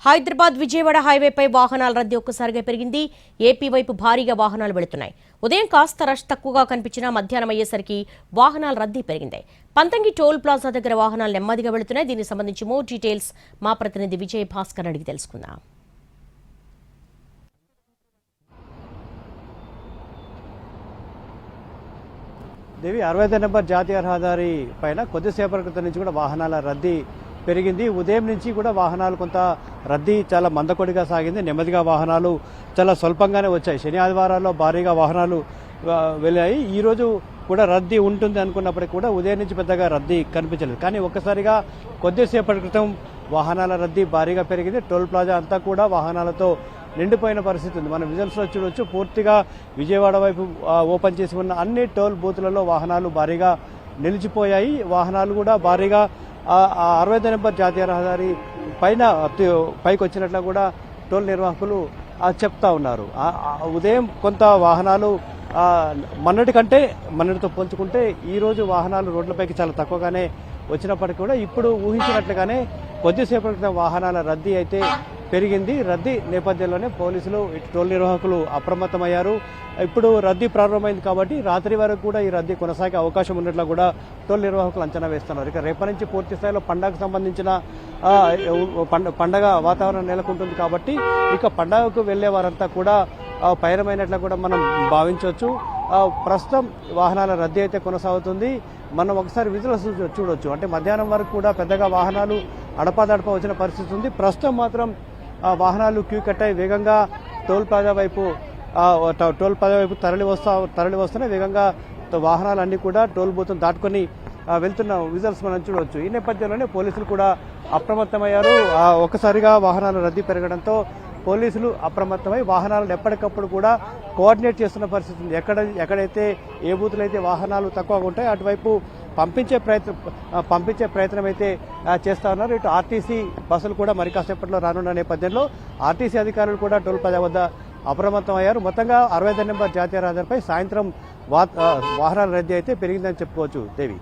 హైదరాబాద్ విజయవాడ హైవేపై వాహనాల రద్దీ ఒక్కసారిగా పెరిగింది. ఏపీ వైపు భారీగా వాహనాలు వెళుతున్నాయి. ఉదయం కాస్త రష్ తక్కువగా కనిపించినా మధ్యాహ్నం అయ్యేసరికి వాహనాల రద్దీ పెరిగింది. పంతంగి టోల్ ప్లాజా దగ్గర వాహనాలు నెమ్మదిగా వెళుతున్నాయి. దీనికి సంబంధించి మోర్ డీటెయిల్స్ మా ప్రతినిధి విజయ్ భాస్కర్ అడిగి తెలుసుకుందాం. దేవి 65 నెంబర్ జాతీయ రహదారి పైన కొద్దిసేపటి క్రితం నుంచి కూడా వాహనాల రద్దీ పెరిగింది. ఉదయం నుంచి కూడా వాహనాలు కొంత రద్దీ చాలా మందకొడిగా సాగింది. నెమ్మదిగా వాహనాలు చాలా స్వల్పంగానే వచ్చాయి. శని ఆదివారాల్లో భారీగా వాహనాలు వెళ్ళాయి. ఈరోజు కూడా రద్దీ ఉంటుంది అనుకున్నప్పటికీ కూడా ఉదయం నుంచి పెద్దగా రద్దీ కనిపించలేదు. కానీ ఒక్కసారిగా కొద్దిసేపటి క్రితం వాహనాల రద్దీ భారీగా పెరిగింది. టోల్ ప్లాజా అంతా కూడా వాహనాలతో నిండిపోయిన పరిస్థితి ఉంది. మనం విజువల్స్లో చూడవచ్చు. పూర్తిగా విజయవాడ వైపు ఓపెన్ చేసి ఉన్న అన్ని టోల్ బూతులలో వాహనాలు భారీగా నిలిచిపోయాయి. వాహనాలు కూడా భారీగా 65 నెంబర్ జాతీయ రహదారి పైకి వచ్చినట్లు కూడా టోల్ నిర్వాహకులు చెప్తా ఉన్నారు. ఉదయం కొంత వాహనాలు మొన్నటితో పోల్చుకుంటే ఈరోజు వాహనాలు రోడ్లపైకి చాలా తక్కువగానే వచ్చినప్పటికీ కూడా ఇప్పుడు ఊహించినట్లుగానే కొద్దిసేపటి క్రితం వాహనాల రద్దీ అయితే పెరిగింది. రద్దీ నేపథ్యంలోనే పోలీసులు ఇటు టోల్ నిర్వాహకులు అప్రమత్తమయ్యారు. ఇప్పుడు రద్దీ ప్రారంభమైంది కాబట్టి రాత్రి వరకు కూడా ఈ రద్దీ కొనసాగే అవకాశం ఉన్నట్లు కూడా టోల్ నిర్వాహకులు అంచనా వేస్తున్నారు. ఇక రేపటి నుంచి పూర్తి స్థాయిలో పండగకు సంబంధించిన పండగ వాతావరణం నెలకొంటుంది కాబట్టి ఇక పండగకు వెళ్లే వారంతా కూడా పయనమైనట్లు కూడా మనం భావించవచ్చు. ప్రస్తుతం వాహనాల రద్దీ అయితే కొనసాగుతుంది. మనం ఒకసారి విజువల్స్ చూడొచ్చు. అంటే మధ్యాహ్నం వరకు కూడా పెద్దగా వాహనాలు అడపాదడపా వచ్చిన పరిస్థితి ఉంది. ప్రస్తుతం మాత్రం వాహనాలు క్యూ కట్టాయి. వేగంగా టోల్ ప్లాజా వైపు తరలి వస్తున్నాయి. వేగంగా వాహనాలన్నీ కూడా టోల్ బూత్ను దాటుకొని వెళ్తున్న విజువల్స్ మనం చూడవచ్చు. ఈ నేపథ్యంలోనే పోలీసులు కూడా అప్రమత్తమయ్యారు. ఒక్కసారిగా వాహనాల రద్దీ పెరగడంతో పోలీసులు అప్రమత్తమై వాహనాలను ఎప్పటికప్పుడు కూడా కోఆర్డినేట్ చేస్తున్న పరిస్థితి ఉంది. ఎక్కడైతే ఏ బూతులు అయితే వాహనాలు తక్కువగా ఉంటాయో అటువైపు పంపించే ప్రయత్నం అయితే చేస్తా ఉన్నారు. ఇటు ఆర్టీసీ బస్సులు కూడా మరి కాసేపట్లో రానున్న నేపథ్యంలో ఆర్టీసీ అధికారులు కూడా టోల్ ప్లాజా వద్ద అప్రమత్తమయ్యారు. మొత్తంగా 65 నెంబర్ జాతీయ రహదారిపై సాయంత్రం వాహనాల రద్దీ అయితే పెరిగిందని చెప్పుకోవచ్చు. దేవి.